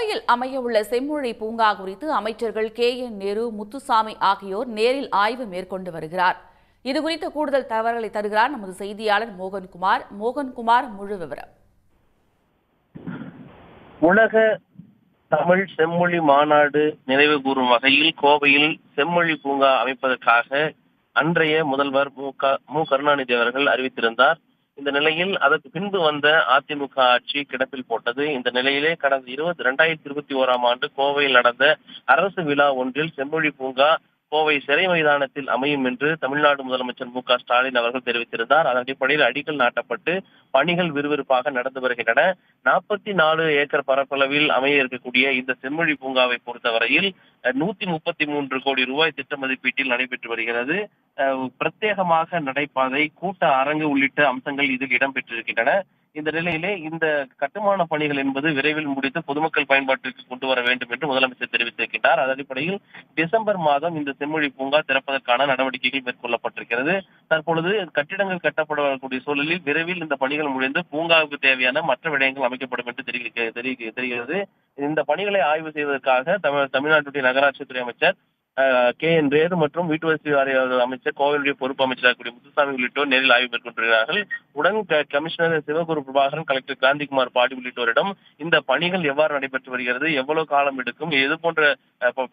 கோவையில் அமையவுள்ள செம்மொழி பூங்கா குறித்து அமைச்சர்கள் KN நேரு, முத்துசாமி ஆகியோர் நேரில் ஆய்வு மேற்கொண்டு வருகிறார். இதுகுறித்த கூடுதல் தகவல்களை தருகிறார் நமது செய்தியாளர் மோகன்குமார். மோகன்குமார், முழு விவரம். உலக தமிழ் செம்மொழி மாநாடு நினைவு கூறும் வகையில் கோவையில் செம்மொழி பூங்கா அமைப்பதற்காக அன்றைய முதல்வர் மு கருணாநிதி அவர்கள் அறிவித்திருந்தார். இந்த நிலையில் அதற்கு பின்பு வந்த அதிமுக ஆட்சி கிடப்பில் போட்டது. இந்த நிலையிலே கடந்த 2021ஆம் ஆண்டு கோவையில் நடந்த அரசு விழா ஒன்றில் செம்மொழி பூங்கா கோவை சிறை மைதானத்தில் அமையும் என்று தமிழ்நாடு முதலமைச்சர் மு.க.ஸ்டாலின் அவர்கள் தெரிவித்திருந்தார். அதன் அடிப்படையில் அடிக்கல் நாட்டப்பட்டு பணிகள் விறுவிறுப்பாக நடந்து வருகின்றன. 44 ஏக்கர் பரப்பளவில் அமைய இருக்கக்கூடிய இந்த செம்மொழி பூங்காவை பொறுத்தவரையில் 133 கோடி ரூபாய் திட்ட மதிப்பீட்டில் நடைபெற்று வருகிறது. பிரத்யேகமாக நடைபாதை, கூட்ட அரங்கு உள்ளிட்ட அம்சங்கள் இதில் இடம்பெற்றிருக்கின்றன. இந்த நிலையிலே இந்த கட்டுமான பணிகள் என்பது விரைவில் முடித்து பொதுமக்கள் பயன்பாட்டிற்கு கொண்டு வர வேண்டும் என்று முதலமைச்சர் தெரிவித்திருக்கிறார். அதன் அடிப்படையில் டிசம்பர் மாதம் இந்த செம்மொழி பூங்கா திறப்பதற்கான நடவடிக்கைகள் மேற்கொள்ளப்பட்டிருக்கிறது. தற்பொழுது கட்டிடங்கள் கட்டப்படக்கூடிய சூழலில் விரைவில் இந்த பணிகள் முடிந்து பூங்காவுக்கு தேவையான மற்ற விடயங்கள் அமைக்கப்படும் என்று தெரிகிறது. இந்த பணிகளை ஆய்வு செய்வதற்காக தமிழ்நாட்டுடைய நகராட்சித்துறை அமைச்சர் KN நேரு மற்றும் வீட்டுவசதி வாரிய அமைச்சர், கோவிலுடைய பொறுப்பு அமைச்சராக கூடிய முத்துசாமி உள்ளிட்டோர் நேரில் ஆய்வு மேற்கொண்டிருக்கிறார்கள். உடன் கமிஷனர் சிவகுரு பிரபாகரன், கலெக்டர் கிராந்திகுமார் பாடி உள்ளிட்டோரிடம் இந்த பணிகள் எவ்வாறு நடைபெற்று வருகிறது, எவ்வளவு காலம் எடுக்கும், இது போன்ற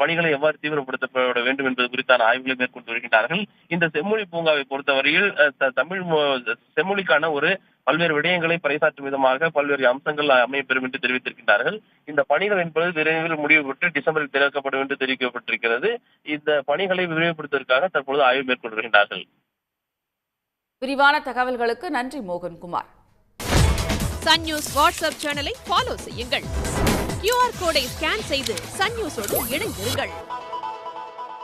பணிகளை எவ்வாறு தீவிரப்படுத்தப்பட வேண்டும் என்பது குறித்தான ஆய்வுகளை மேற்கொண்டு வருகின்றார்கள். இந்த செம்மொழி பூங்காவை பொறுத்தவரையில் செம்மொழிக்கான ஒரு பல்வேறு விடயங்களை பறைசாற்றும் விதமாக பல்வேறு அம்சங்கள் அமையப்பெறும் என்று தெரிவித்திருக்கின்றார்கள். இந்த பணிகள் என்பது விரைவில் முடிவு பெற்று டிசம்பரில் திறக்கப்படும் என்று தெரிவிக்கப்பட்டிருக்கிறது. இந்த பணிகளை விரைவுபடுத்துவதற்காக தற்போது ஆய்வு மேற்கொண்டு வருகின்றார்கள். விரிவான தகவல்களுக்கு நன்றி மோகன்குமார். சன் நியூஸ் வாட்ஸ்அப் சேனலை ஃபாலோ செய்யுங்கள். QR கோடை ஸ்கேன் செய்து சன் நியூஸோடு இணைந்திருங்கள்.